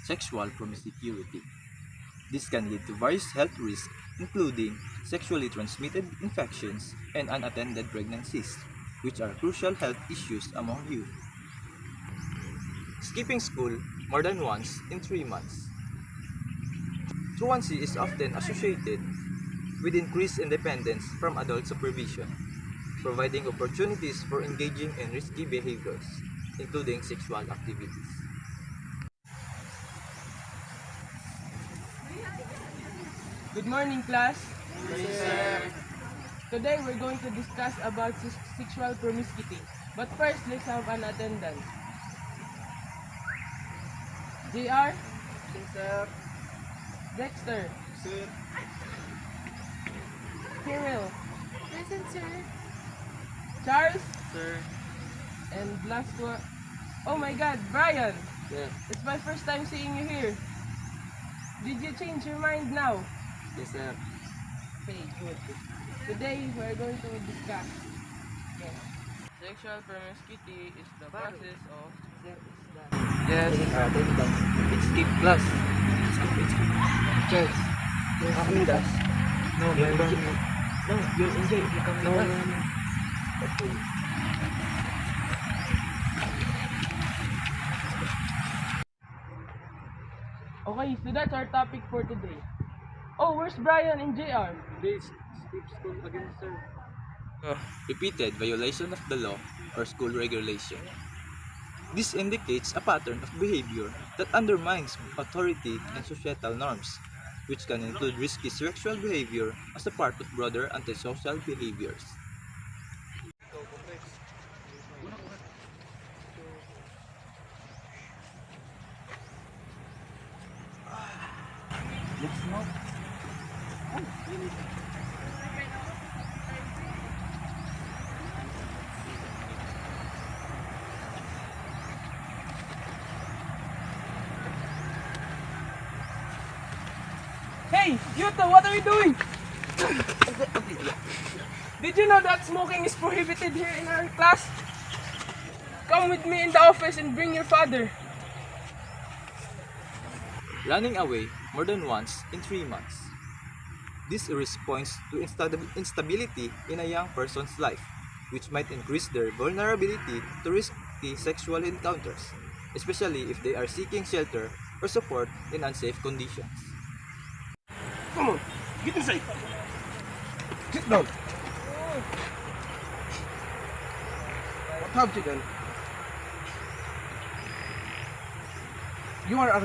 sexual promiscuity. This can lead to various health risks, including sexually transmitted infections and unattended pregnancies, which are crucial health issues among youth. Skipping school more than once in 3 months. Truancy is often associated with increased independence from adult supervision, providing opportunities for engaging in risky behaviors, including sexual activities. Good morning, class. Today we're going to discuss about sexual promiscuity. But first, let's have an attendance. JR, Sir. Dexter, Sir. Kirill, Present, sir. Charles, Sir. and last one. Oh my God, Brian! Sir. It's my first time seeing you here. Did you change your mind now? Yes, sir. Okay, good. Today we're going to discuss. Sexual promiscuity is the process of. Yes. It's skip class. Charles. Come with us. No, no, you'll enjoy if you come with us. Okay, so that's our topic for today. Oh, where's Brian and JR? Please, skip school again, sir. Repeated violation of the law or school regulation. This indicates a pattern of behavior that undermines authority and societal norms, which can include risky sexual behavior as a part of broader antisocial behaviors. Let's smoke. Hey, Yuto, what are you doing? Did you know that smoking is prohibited here in our class? Come with me in the office and bring your father. Running away more than once in 3 months. This responds to instability in a young person's life, which might increase their vulnerability to risky sexual encounters, especially if they are seeking shelter or support in unsafe conditions. Come on, get inside. Sit down. What have you done? You are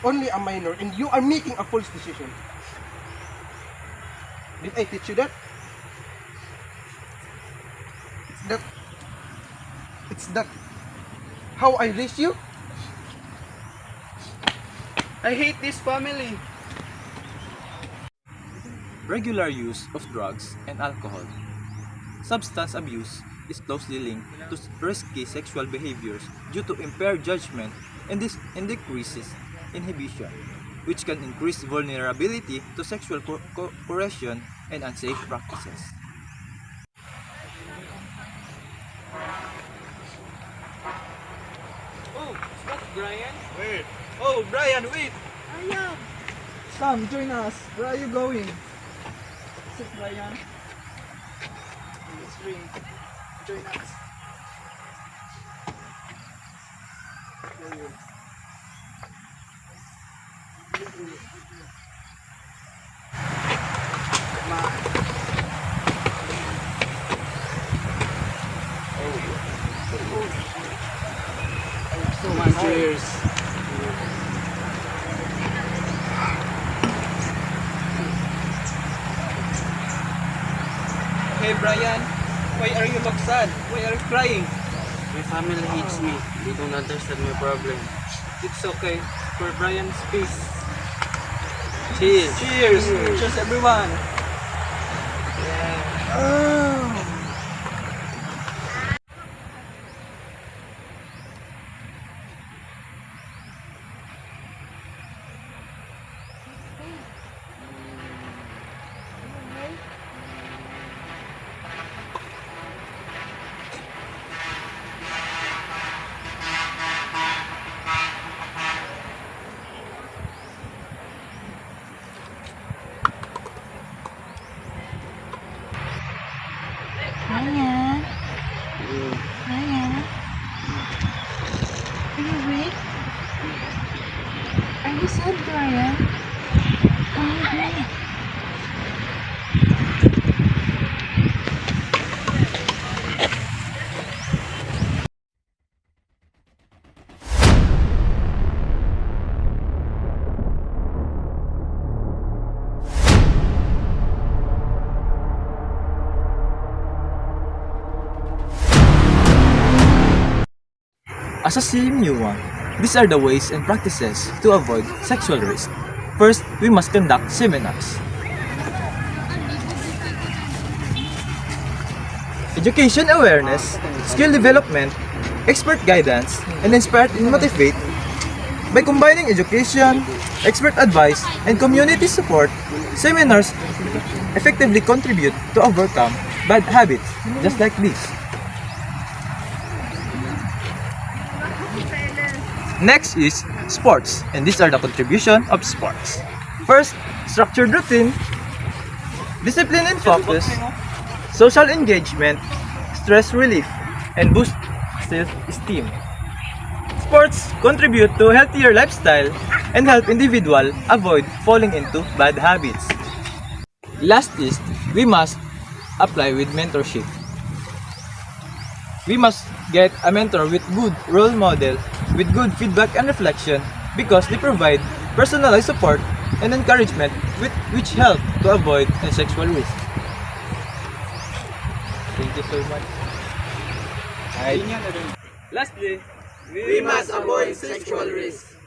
only a minor and you are making a false decision. Did I teach you that? It's that how I raised you? I hate this family. Regular use of drugs and alcohol. Substance abuse is closely linked to risky sexual behaviors due to impaired judgment and decreases inhibition, which can increase vulnerability to sexual coercion and unsafe practices. Oh, that's Brian. Wait. Oh, Brian, wait. Ayam. Sam, join us. Where are you going? Sit, Brian. Let's drink. Join us. So much. Cheers. Hey Brian, why are you look sad? Why are you crying? My family hates me. They don't understand my problem. It's okay. For Brian's peace. Cheers! Cheers! Cheers everyone! Are you sad, Brian? Come with me. As a CMU1, these are the ways and practices to avoid sexual risk. First, we must conduct seminars. Education awareness, skill development, expert guidance, and inspire and motivate. By combining education, expert advice, and community support, seminars effectively contribute to overcome bad habits just like this. Next is sports, and these are the contribution of sports. First, structured routine, discipline and focus, social engagement, stress relief, and boost self-esteem. Sports contribute to a healthier lifestyle and help individual avoid falling into bad habits. Last is, we must apply with mentorship. We must get a mentor with good role model, with good feedback and reflection, because they provide personalized support and encouragement which help to avoid sexual risk. Thank you so much. Lastly, We must avoid sexual risk.